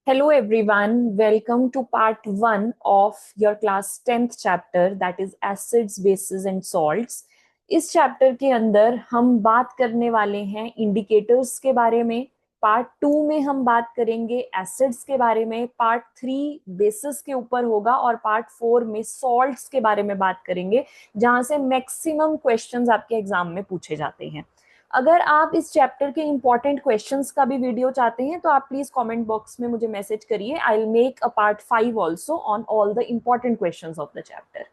Hello everyone, welcome to part 1 of your class 10th chapter that is acids, bases and salts. इस chapter के अंदर हम बात करने वाले हैं इंडिकेटर्स के बारे में। पार्ट 2 में हम बात करेंगे एसिड्स के बारे में, पार्ट 3 बेसिस के ऊपर होगा और पार्ट 4 में सॉल्ट्स के बारे में बात करेंगे, जहां से मैक्सिमम क्वेश्चंस आपके एग्जाम में पूछे जाते हैं। अगर आप इस चैप्टर के इंपॉर्टेंट क्वेश्चंस का भी वीडियो चाहते हैं तो आप प्लीज कमेंट बॉक्स में मुझे मैसेज करिए। I will make a part 5 also on all the important questions of the chapter.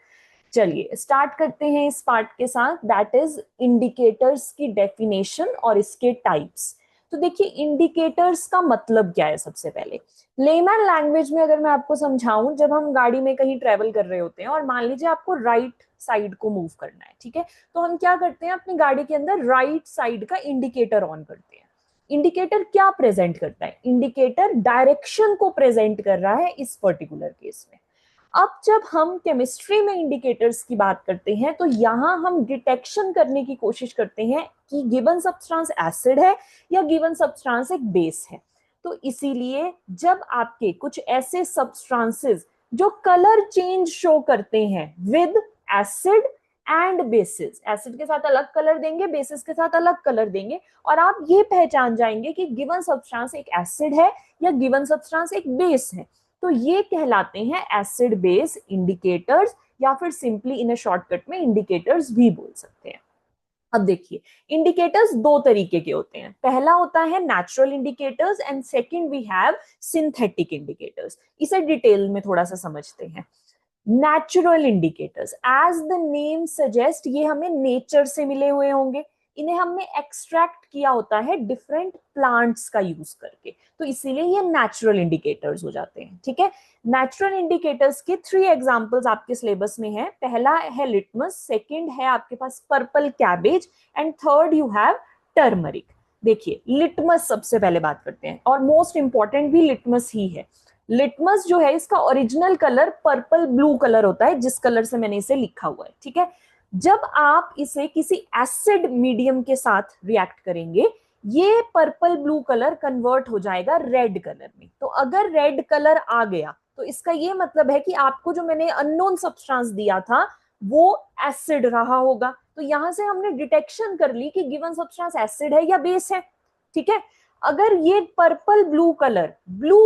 चलिए स्टार्ट करते हैं इस पार्ट के साथ, दैट इज इंडिकेटर्स की डेफिनेशन और इसके टाइप्स। तो देखिए इंडिकेटर्स का मतलब क्या है। सबसे पहले लेमैन लैंग्वेज में अगर मैं आपको समझाऊं, जब हम गाड़ी में कहीं ट्रेवल कर रहे होते हैं और मान लीजिए आपको राइट साइड को मूव करना है, ठीक है, तो हम क्या करते हैं, अपनी गाड़ी के अंदर राइट साइड का इंडिकेटर ऑन करते हैं। इंडिकेटर क्या प्रेजेंट करता है? इंडिकेटर डायरेक्शन को प्रेजेंट कर रहा है इस पर्टिकुलर केस में। अब जब हम केमिस्ट्री में इंडिकेटर्स की बात करते हैं तो यहां हम डिटेक्शन करने की कोशिश करते हैं कि गिवन सब्सटेंस एसिड है या गिवन सब्सटेंस एक बेस है। तो इसीलिए जब आपके कुछ ऐसे सब्सटेंसेस जो कलर चेंज शो करते हैं with acid and bases, acid के साथ अलग कलर देंगे, बेसिस के साथ अलग कलर देंगे, और आप ये पहचान जाएंगे कि गिवन सब्सटेंस एक एसिड है या गिवन सब्सटेंस एक बेस है, तो ये कहलाते हैं एसिड बेस इंडिकेटर्स, या फिर सिंपली इन शॉर्टकट में इंडिकेटर्स भी बोल सकते हैं। अब देखिए इंडिकेटर्स दो तरीके के होते हैं। पहला होता है natural indicators and second we have synthetic indicators. इसे डिटेल में थोड़ा सा समझते हैं। Natural indicators, as the name suggest, ये हमें नेचर से मिले हुए होंगे। इन्हें हमने एक्सट्रैक्ट किया होता है डिफरेंट प्लांट्स का यूज करके, तो इसीलिए ये नेचुरल इंडिकेटर्स हो जाते हैं। ठीक है, नेचुरल इंडिकेटर्स के 3 एग्जांपल्स आपके सिलेबस में है। पहला है लिटमस, सेकंड है आपके पास purple cabbage and third you have turmeric. देखिए लिटमस सबसे पहले बात करते हैं, और मोस्ट इंपॉर्टेंट भी लिटमस ही है। लिटमस जो है इसका original colour purple blue colour होता है, जिस कलर से मैंने इसे लिखा हुआ है। ठीक है, जब आप इसे किसी एसिड मीडियम के साथ रिएक्ट करेंगे, ये पर्पल ब्लू कलर कन्वर्ट हो जाएगा रेड कलर में। तो अगर रेड कलर आ गया तो इसका ये मतलब है कि आपको जो मैंने अननोन सब्सटेंस दिया था वो एसिड रहा होगा। तो यहां से हमने डिटेक्शन कर ली कि गिवन सब्सटेंस एसिड है या बेस है। ठीक है, अगर ये पर्पल ब्लू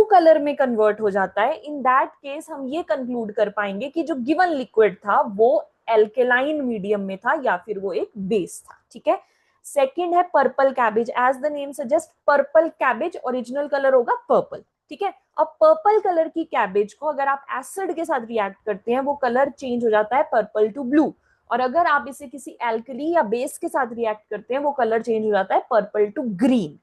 कलर में कन्वर्ट हो जाता है, इन दैट केस हम ये कंक्लूड कर पाएंगे कि जो गिवन लिक्विड था वो एल्केलाइन मीडियम में था या फिर वो एक बेस था। ठीक है, सेकंड है purple cabbage, as the name suggest purple cabbage original colour होगा पर्पल। ठीक है, अब पर्पल कलर की कैबेज को अगर आप एसिड के साथ रिएक्ट करते हैं वो कलर चेंज हो जाता है पर्पल टू ब्लू, और अगर आप इसे किसी एल्कली या बेस के साथ रिएक्ट करते हैं वो कलर चेंज हो जाता है पर्पल टू ग्रीन।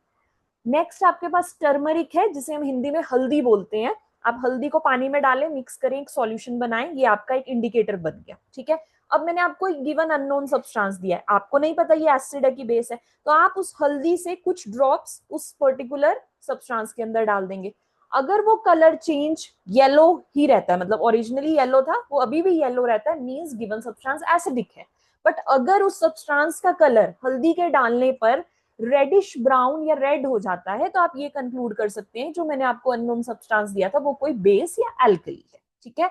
नेक्स्ट आपके पास टर्मरिक है, जिसे हम हिंदी में हल्दी बोलते हैं। आप हल्दी को पानी में डालें, मिक्स करें, एक सॉल्यूशन बनाएं, ये आपका एक इंडिकेटर बन गया। ठीक है, अब मैंने आपको एक गिवन अननोन सब्सटेंस दिया है, आपको नहीं पता ये एसिड है कि बेस है, तो आप उस हल्दी से कुछ ड्रॉप्स उस पर्टिकुलर सब्सटेंस के अंदर डाल देंगे। अगर वो कलर चेंज येलो ही रहता है, मतलब ओरिजिनली येलो था वो अभी भी येलो रहता है, मींस गिवन सब्सटेंस एसिडिक है। बट अगर उस सब्सटेंस का कलर हल्दी के डालने पर रेडिश ब्राउन या रेड हो जाता है, तो आप ये कंक्लूड कर सकते हैं जो मैंने आपको अननोन सब्सटेंस दिया था वो कोई बेस या एल्कली है। ठीक है,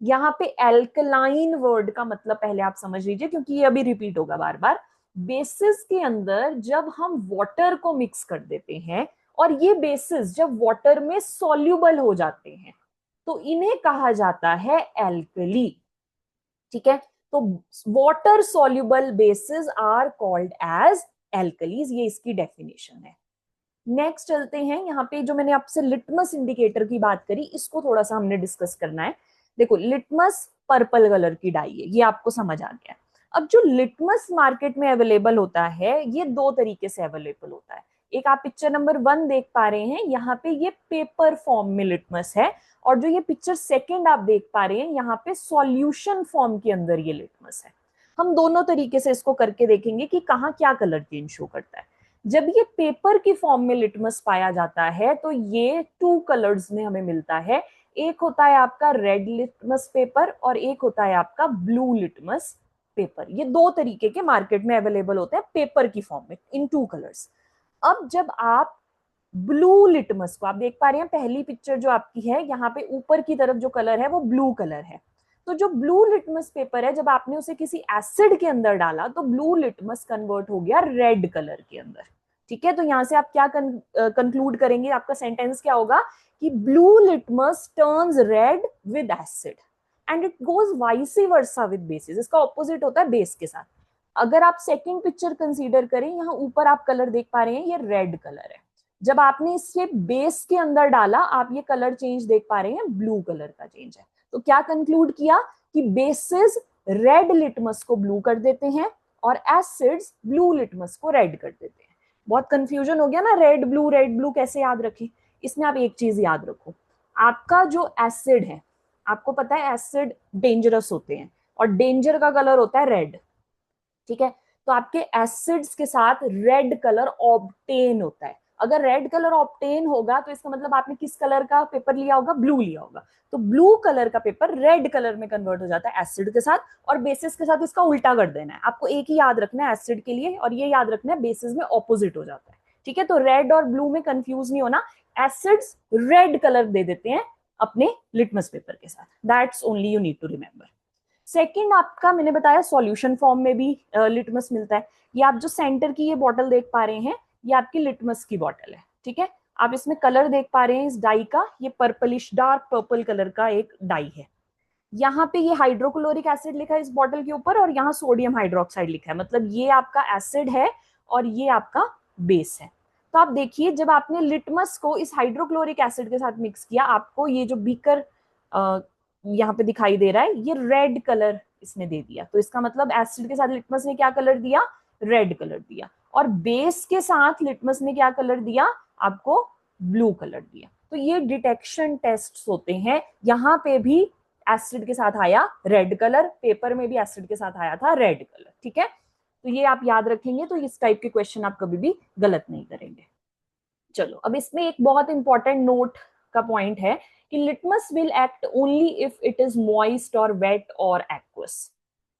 यहाँ पे एल्कलाइन वर्ड का मतलब पहले आप समझ लीजिए, क्योंकि ये अभी रिपीट होगा बार बार। बेसिस के अंदर जब हम वाटर को मिक्स कर देते हैं और ये बेसिस जब वाटर में सॉल्युबल हो जाते हैं तो इन्हें कहा जाता है एल्कली। ठीक है, तो water soluble bases are called as alkalis, ये इसकी डेफिनेशन है। नेक्स्ट चलते हैं, यहाँ पे जो मैंने आपसे लिटमस इंडिकेटर की बात करी इसको थोड़ा सा हमने डिस्कस करना है। देखो लिटमस पर्पल कलर की डाई है, ये आपको समझ आ गया। अब जो लिटमस मार्केट में अवेलेबल होता है ये दो तरीके से अवेलेबल होता है। एक आप पिक्चर नंबर 1 देख पा रहे हैं, यहाँ पे ये पेपर फॉर्म में लिटमस है, और जो ये पिक्चर सेकेंड आप देख पा रहे हैं यहाँ पे सॉल्यूशन फॉर्म के अंदर ये लिटमस है। हम दोनों तरीके से इसको करके देखेंगे कि कहाँ क्या कलर चेंज शो करता है। जब ये पेपर की फॉर्म में लिटमस पाया जाता है तो ये 2 कलर्स में हमें मिलता है। एक होता है आपका रेड लिटमस पेपर और एक होता है आपका ब्लू लिटमस पेपर। ये दो तरीके के मार्केट में अवेलेबल होते हैं पेपर की फॉर्म में इन 2 कलर्स। अब जब आप ब्लू लिटमस को, आप देख पा रहे हैं पहली पिक्चर जो आपकी है, यहाँ पे ऊपर की तरफ जो कलर है वो ब्लू कलर है। तो जो ब्लू लिटमस पेपर है, जब आपने उसे किसी एसिड के अंदर डाला तो ब्लू लिटमस कन्वर्ट हो गया रेड कलर के अंदर। ठीक है, तो यहां से आप क्या कंक्लूड करेंगे, आपका सेंटेंस क्या होगा कि blue litmus turns read with acid and it goes vice versa with basis. इसका ऑपोजिट होता है बेस के साथ। अगर आप सेकंड पिक्चर कंसीडर करें, यहाँ ऊपर आप कलर देख पा रहे हैं, ये रेड कलर है। जब आपने इसे बेस के अंदर डाला, आप ये कलर चेंज देख पा रहे हैं, ब्लू कलर का चेंज है। तो क्या कंक्लूड किया कि बेसिस रेड लिटमस को ब्लू कर देते हैं और एसिड्स ब्लू लिटमस को रेड कर देते हैं। बहुत कंफ्यूजन हो गया ना, रेड ब्लू कैसे याद रखें। इसमें आप एक चीज याद रखो, आपका जो एसिड है, आपको पता है एसिड डेंजरस होते हैं और डेंजर का कलर होता है रेड। ठीक है, तो आपके एसिड्स के साथ रेड कलर ऑब्टेन होता है। अगर रेड कलर ऑब्टेन होगा तो इसका मतलब आपने किस कलर का पेपर लिया होगा, ब्लू लिया होगा। तो ब्लू कलर का पेपर रेड कलर में कन्वर्ट हो जाता है एसिड के साथ, और बेसिस के साथ इसका उल्टा कर देना है। आपको एक ही याद रखना है एसिड के लिए, और ये याद रखना है बेसिस में ऑपोजिट हो जाता है। ठीक है, तो रेड और ब्लू में कंफ्यूज नहीं होना, एसिड्स रेड कलर दे देते हैं अपने लिटमस पेपर के साथ। That's only you need to remember. Second आपका मैंने बताया सॉल्यूशन फॉर्म में भी लिटमस मिलता है। ये आप जो सेंटर की ये बॉटल देख पा रहे हैं, ये आपकी लिटमस की बॉटल है। ठीक है, आप इसमें कलर देख पा रहे हैं इस डाई का, ये पर्पलिश डार्क पर्पल कलर का एक डाई है। यहाँ पे ये हाइड्रोक्लोरिक एसिड लिखा है इस बॉटल के ऊपर, और यहाँ सोडियम हाइड्रोक्साइड लिखा है। मतलब ये आपका एसिड है और ये आपका बेस है। तो आप देखिए, जब आपने लिटमस को इस हाइड्रोक्लोरिक एसिड के साथ मिक्स किया, आपको ये जो बीकर यहाँ पे दिखाई दे रहा है, ये रेड कलर इसने दे दिया। तो इसका मतलब एसिड के साथ लिटमस ने क्या कलर दिया, रेड कलर दिया। और बेस के साथ लिटमस ने क्या कलर दिया, आपको ब्लू कलर दिया। तो ये डिटेक्शन टेस्ट होते हैं। यहाँ पे भी एसिड के साथ आया रेड कलर, पेपर में भी एसिड के साथ आया था रेड कलर। ठीक है, तो ये आप याद रखेंगे, तो इस टाइप के क्वेश्चन आप कभी भी गलत नहीं करेंगे। चलो, अब इसमें एक बहुत इंपॉर्टेंट नोट का पॉइंट है कि litmus will act only if it is moist और वेट और एक्वस।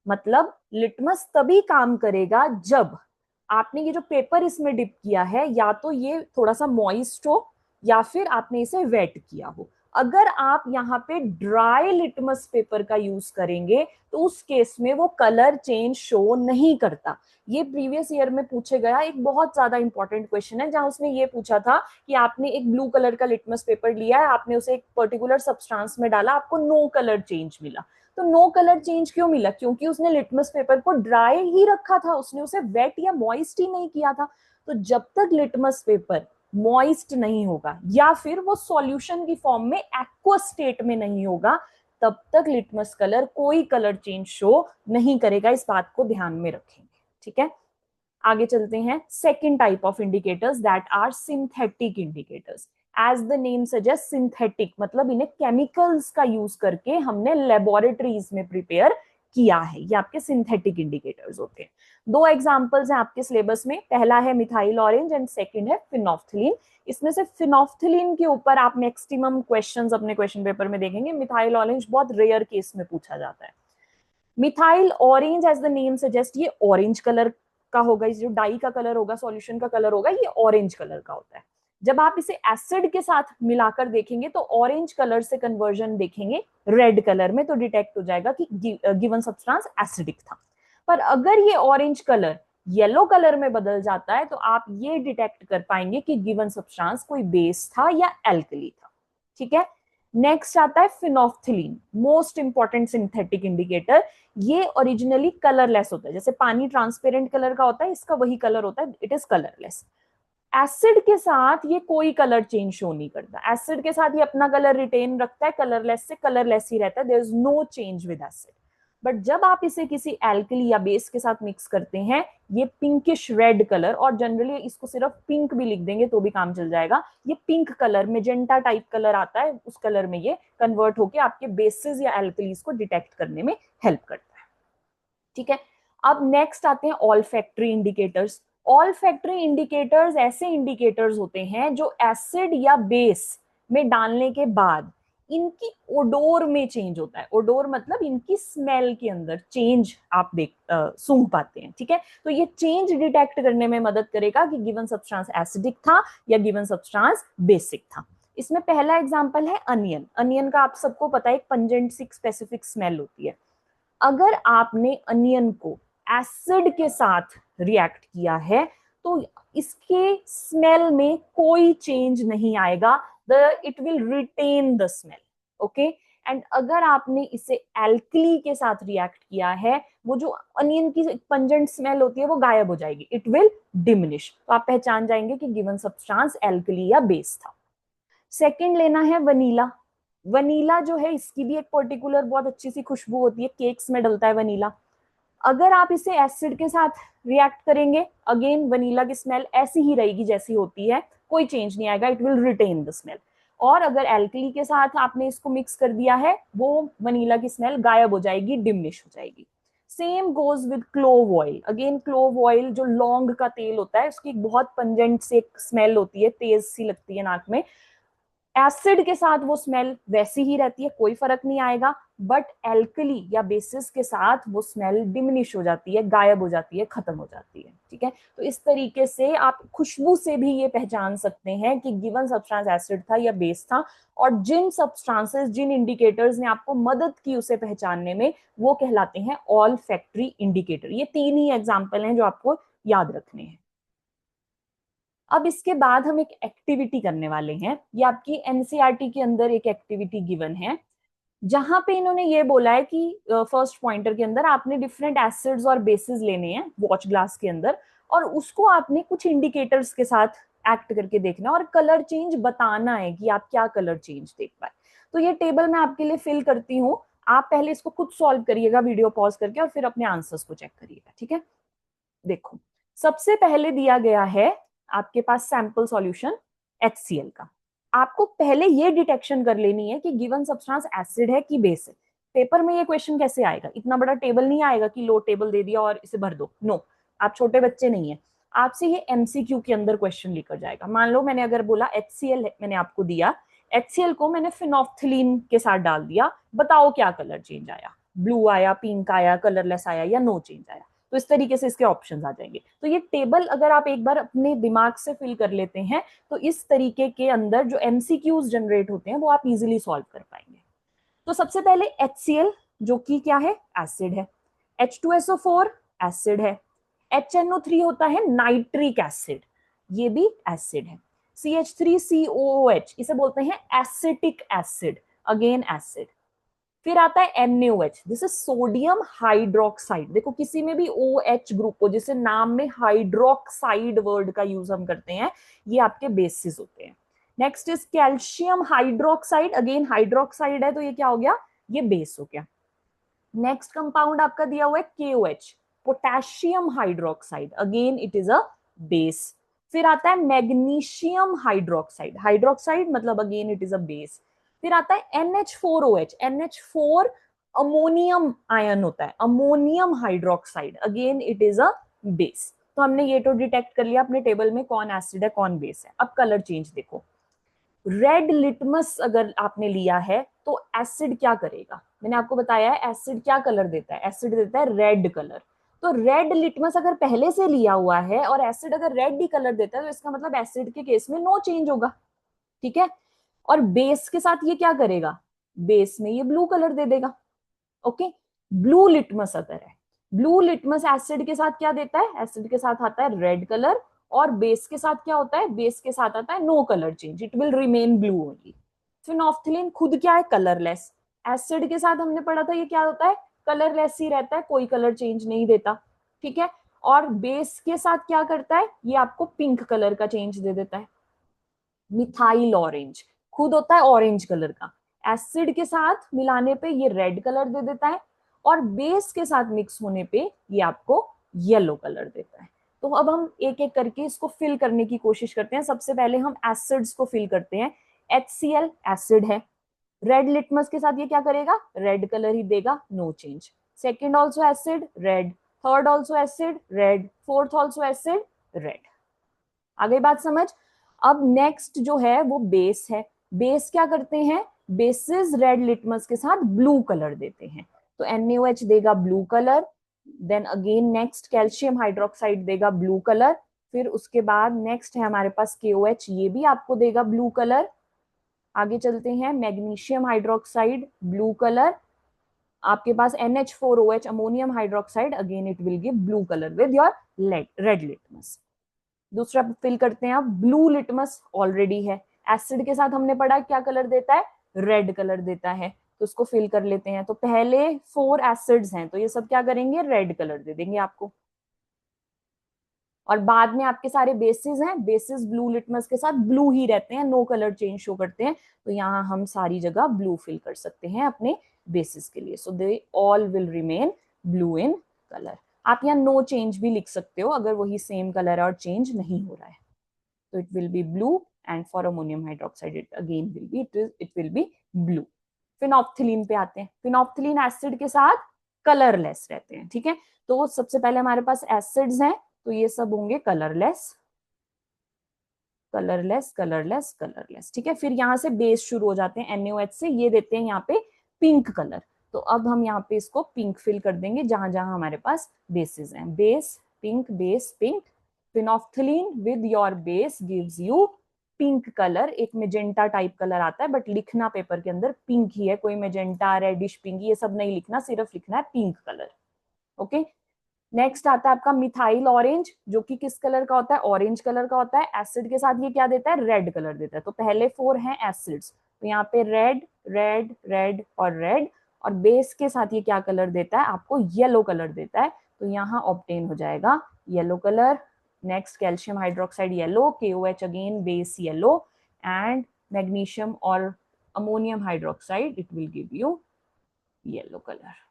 मतलब लिटमस तभी काम करेगा जब आपने ये जो पेपर इसमें डिप किया है, या तो ये थोड़ा सा मॉइस्ट हो या फिर आपने इसे वेट किया हो। अगर आप यहाँ पे ड्राई लिटमस पेपर का यूज करेंगे तो उस केस में वो कलर चेंज शो नहीं करता। ये प्रीवियस ईयर में पूछे गया एक बहुत ज्यादा इंपॉर्टेंट क्वेश्चन है, जहां उसने ये पूछा था कि आपने एक ब्लू कलर का लिटमस पेपर लिया है, आपने उसे एक पर्टिकुलर सब्सटेंस में डाला, आपको नो कलर चेंज मिला। तो नो कलर चेंज क्यों मिला, क्योंकि उसने लिटमस पेपर को ड्राई ही रखा था, उसने उसे वेट या मॉइस्ट ही नहीं किया था। तो जब तक लिटमस पेपर मॉइस्ट नहीं होगा या फिर वो सॉल्यूशन की फॉर्म में एक्वस स्टेट में नहीं होगा, तब तक लिटमस कलर कोई कलर चेंज शो नहीं करेगा। इस बात को ध्यान में रखेंगे। ठीक है, आगे चलते हैं। Second type of indicators that are synthetic indicators. As the name suggest, synthetic मतलब इन्हें केमिकल्स का यूज करके हमने लेबोरेटरीज में प्रिपेयर किया है। ये आपके सिंथेटिक इंडिकेटर्स होते हैं। दो एग्जांपल्स हैं आपके सिलेबस में, पहला है मिथाइल ऑरेंज एंड सेकंड है फिनोफ्थिलीन। इसमें से फिनोफ्थिलीन के ऊपर आप मैक्सिमम क्वेश्चंस अपने क्वेश्चन पेपर में देखेंगे। मिथाइल ऑरेंज बहुत रेयर केस में पूछा जाता है। Methyl orange as the name suggest, ये ऑरेंज कलर का होगा, इस जो डाई का कलर होगा, सॉल्यूशन का कलर होगा, ये ऑरेंज कलर का होता है। जब आप इसे एसिड के साथ मिलाकर देखेंगे तो ऑरेंज कलर से कन्वर्जन देखेंगे रेड कलर में, तो डिटेक्ट हो जाएगा कि गिवन सब्सटेंस एसिडिक था। पर अगर ये ऑरेंज कलर येलो कलर में बदल जाता है तो आप ये डिटेक्ट कर पाएंगे कि गिवन सब्सटेंस कोई बेस था या एल्कली था। ठीक है, नेक्स्ट आता है फिनोफ्थिलीन, मोस्ट इंपॉर्टेंट सिंथेटिक इंडिकेटर। ये ओरिजिनली कलरलेस होता है, जैसे पानी ट्रांसपेरेंट कलर का होता है, इसका वही कलर होता है, इट इज कलरलेस। एसिड के साथ ये कोई कलर चेंज शो नहीं करता, एसिड के साथ ये अपना कलर रिटेन रखता है, कलरलेस से कलरलेस ही रहता है, there is no change with acid. But जब आप इसे किसी एल्कली या बेस के साथ मिक्स करते हैं, ये पिंकिश रेड कलर, और जनरली इसको सिर्फ पिंक भी लिख देंगे तो भी काम चल जाएगा, ये pink colour magenta type colour आता है, उस कलर में ये कन्वर्ट होके आपके बेसिस या एल्कलीज को डिटेक्ट करने में हेल्प करता है। ठीक है, अब नेक्स्ट आते हैं ऑल्फैक्टरी इंडिकेटर्स। ऑल्फैक्टरी इंडिकेटर्स ऐसे इंडिकेटर्स होते हैं जो एसिड या बेस में डालने के बाद इनकी ओडोर में चेंज होता है। ओडोर मतलब इनकी स्मेल के अंदर चेंज आप सूंघ पाते हैं, ठीक है। तो ये चेंज डिटेक्ट करने में मदद करेगा कि गिवन सब्सटेंस एसिडिक था या गिवन सब्सटेंस बेसिक था। इसमें पहला एग्जांपल है अनियन। अनियन का आप सबको पता है एक पंजेंट सी स्पेसिफिक स्मेल होती है। अगर आपने अनियन को एसिड के साथ रिएक्ट किया है तो इसके स्मेल में कोई चेंज नहीं आएगा, it will retain the smell, okay. And अगर आपने इसे एल्कली के साथ रिएक्ट किया है, वो जो अनियन की पंजेंट स्मेल होती है वो गायब हो जाएगी, इट विल डिमिनिश। तो आप पहचान जाएंगे कि गिवन सब्सटेंस एल्कली या बेस था। सेकंड लेना है वनीला। वनीला जो है इसकी भी एक पर्टिकुलर बहुत अच्छी सी खुशबू होती है, केक्स में डलता है वनीला। अगर आप इसे एसिड के साथ रिएक्ट करेंगे, अगेन वनीला की स्मेल ऐसी ही रहेगी जैसी होती है, कोई चेंज नहीं आएगा, it will retain the smell. और अगर एल्कली के साथ आपने इसको मिक्स कर दिया है, वो वनीला की स्मेल गायब हो जाएगी, डिमिनिश हो जाएगी। Same goes with clove oil. Again clove oil जो लौंग का तेल होता है, उसकी बहुत पंजेंट से स्मेल होती है, तेज सी लगती है नाक में। एसिड के साथ वो स्मेल वैसी ही रहती है, कोई फर्क नहीं आएगा। बट एल्कली या बेसिस के साथ वो स्मेल डिमिनिश हो जाती है, गायब हो जाती है, खत्म हो जाती है, ठीक है। तो इस तरीके से आप खुशबू से भी ये पहचान सकते हैं कि गिवन सब्सटेंस एसिड था या बेस था। और जिन सब्सटेंसेस, जिन इंडिकेटर्स ने आपको मदद की उसे पहचानने में, वो कहलाते हैं ऑल फैक्टरी इंडिकेटर। ये तीन ही एग्जाम्पल हैं जो आपको याद रखने हैं। अब इसके बाद हम एक एक्टिविटी करने वाले हैं। ये आपकी एनसीईआरटी के अंदर एक एक्टिविटी गिवन है, जहां पे इन्होंने ये बोला है कि फर्स्ट पॉइंटर के अंदर आपने डिफरेंट एसिड्स और बेसिस लेने हैं वॉच ग्लास के अंदर, और उसको आपने कुछ इंडिकेटर्स के साथ एक्ट करके देखना और कलर चेंज बताना है कि आप क्या कलर चेंज देख पाए। तो ये टेबल मैं आपके लिए फिल करती हूँ, आप पहले इसको खुद सॉल्व करिएगा वीडियो पॉज करके, और फिर अपने आंसर्स को चेक करिएगा, ठीक है। देखो, सबसे पहले दिया गया है आपके पास सैंपल सॉल्यूशन HCl का। आपको पहले ये डिटेक्शन कर लेनी है कि गिवन सब्सटेंस एसिड है कि बेस है। पेपर में ये क्वेश्चन कैसे आएगा, इतना बड़ा टेबल नहीं आएगा कि लो टेबल दे दिया और इसे भर दो, नो। आप छोटे बच्चे नहीं है, आपसे ये MCQ के अंदर क्वेश्चन लेकर जाएगा। मान लो मैंने अगर बोला HCl मैंने आपको दिया, HCl को मैंने फिनोफ्थिलीन के साथ डाल दिया, बताओ क्या कलर चेंज आया, ब्लू आया, पिंक आया, कलरलेस आया या नो चेंज आया। तो इस तरीके से इसके ऑप्शंस आ जाएंगे। तो ये टेबल अगर आप एक बार अपने दिमाग से फिल कर लेते हैं तो इस तरीके के अंदर जो MCQs जनरेट होते हैं वो आप इजीली सॉल्व कर पाएंगे। तो सबसे पहले HCl जो कि क्या है, एसिड है। H2SO4 एसिड है। HNO3 होता है नाइट्रिक एसिड, ये भी एसिड है। CH3COOH इसे बोलते हैं एसिटिक एसिड, अगेन एसिड। फिर आता है NaOH, this is sodium hydroxide. देखो किसी में भी OH ग्रुप हो, जिसे नाम में हाइड्रोक्साइड वर्ड का यूज हम करते हैं, ये आपके बेसिस होते हैं। Next is calcium hydroxide, again hydroxide है तो ये क्या हो गया, ये बेस हो गया। नेक्स्ट कंपाउंड आपका दिया हुआ है KOH, potassium hydroxide, again it is a base. फिर आता है मैग्नीशियम हाइड्रोक्साइड, हाइड्रोक्साइड मतलब again it is a base. फिर आता है NH4OH, NH4 अमोनियम आयन होता है, ammonium hydroxide, again it is a base. तो हमने ये तो डिटेक्ट कर लिया अपने टेबल में कौन एसिड है कौन बेस है। अब कलर चेंज देखो, रेड लिटमस अगर आपने लिया है तो एसिड क्या करेगा, मैंने आपको बताया है एसिड क्या कलर देता है, एसिड देता है रेड कलर। तो रेड लिटमस अगर पहले से लिया हुआ है और एसिड अगर रेड ही कलर देता है तो इसका मतलब एसिड के केस में नो चेंज होगा, ठीक है। और बेस के साथ ये क्या करेगा, बेस में ये ब्लू कलर दे देगा, ओके। ब्लू लिटमस अगर है, ब्लू लिटमस एसिड के साथ क्या देता है, एसिड के साथ आता है रेड कलर, और बेस के साथ क्या होता है, बेस के साथ आता है no colour change, it will remain blue only. Phenolphthalein खुद क्या है, कलरलेस। एसिड के साथ हमने पढ़ा था ये क्या होता है, कलरलेस ही रहता है, कोई कलर चेंज नहीं देता, ठीक है। और बेस के साथ क्या करता है, ये आपको पिंक कलर का चेंज दे देता है। मिथाइल ऑरेंज खुद होता है ऑरेंज कलर का, एसिड के साथ मिलाने पे ये रेड कलर दे देता है, और बेस के साथ मिक्स होने पे ये आपको येलो कलर देता है। तो अब हम एक एक करके इसको फिल करने की कोशिश करते हैं। सबसे पहले हम एसिड्स को फिल करते हैं। HCl एसिड है, रेड लिटमस के साथ ये क्या करेगा, रेड कलर ही देगा, no change. Second also acid, red. Third also acid, red. Fourth also acid, red. आ गई बात समझ। अब नेक्स्ट जो है वो बेस है। बेस क्या करते हैं, बेसिस रेड लिटमस के साथ ब्लू कलर देते हैं, तो NaOH देगा blue colour, then again next calcium hydroxide देगा ब्लू कलर, फिर उसके बाद नेक्स्ट है हमारे पास KOH, ये भी आपको देगा ब्लू कलर। आगे चलते हैं, मैग्नीशियम हाइड्रोक्साइड ब्लू कलर, आपके पास NH4OH ammonium hydroxide, again it will give blue colour with your red litmus. दूसरा फिल करते हैं आप, ब्लू लिटमस ऑलरेडी है, एसिड के साथ हमने पढ़ा क्या कलर देता है, रेड कलर देता है, तो उसको फिल कर लेते हैं। तो पहले 4 एसिड्स हैं, तो ये सब क्या करेंगे, रेड कलर दे देंगे आपको। और बाद में आपके सारे बेसिस हैं, बेसिस ब्लू लिटमस के साथ ब्लू ही रहते हैं, नो कलर चेंज शो करते हैं, तो यहाँ हम सारी जगह ब्लू फिल कर सकते हैं अपने बेसिस के लिए। So they all will remain blue in colour. आप यहाँ नो चेंज भी लिख सकते हो अगर वही सेम कलर और चेंज नहीं हो रहा है, तो it will be blue, and for ammonium hydroxide it again will be it will be blue. Phenolphthalein पे आते हैं, फिनोप्थिलीन एसिड के साथ कलरलेस रहते हैं, ठीक है। तो सबसे पहले हमारे पास एसिड्स हैं, तो ये सब होंगे कलरलेस कलरलेस कलरलेस कलरलेस, ठीक है। फिर यहाँ से बेस शुरू हो जाते हैं NaOH से, ये देते हैं यहाँ पे पिंक कलर, तो अब हम यहाँ पे इसको पिंक फिल कर देंगे जहां जहां हमारे पास बेसिस हैं, base pink, phenolphthalein with your base gives you pink colour, एक मेजेंटा टाइप कलर आता है, बट लिखना पेपर के अंदर पिंक ही है, कोई मेजेंटा रेडिश पिंक ये सब नहीं लिखना, सिर्फ लिखना है पिंक कलर, ओके। नेक्स्ट आता है आपका मिथाइल ऑरेंज, जो कि किस कलर का होता है, ऑरेंज कलर का होता है, एसिड के साथ ये क्या देता है, रेड कलर देता है। तो पहले 4 हैं एसिड्स, तो यहाँ पे रेड रेड रेड और रेड, और बेस के साथ ये क्या कलर देता है, आपको येलो कलर देता है, तो यहाँ ऑब्टेन हो जाएगा yellow colour. Next calcium hydroxide yellow, KOH again base yellow, and magnesium और ammonium hydroxide it will give you yellow colour.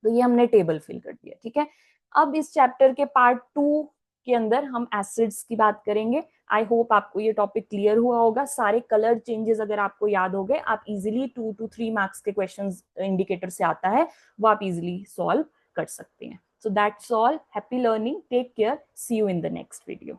तो ये हमने टेबल फिल कर दिया, ठीक है। अब इस चैप्टर के पार्ट 2 के अंदर हम एसिड्स की बात करेंगे। आई होप आपको ये टॉपिक क्लियर हुआ होगा, सारे कलर चेंजेस अगर आपको याद हो गए, आप इजीली 2 to 3 मार्क्स के क्वेश्चंस इंडिकेटर से आता है, वो आप इजीली सॉल्व कर सकते हैं। So that's all, happy learning, take care, see you in the next video.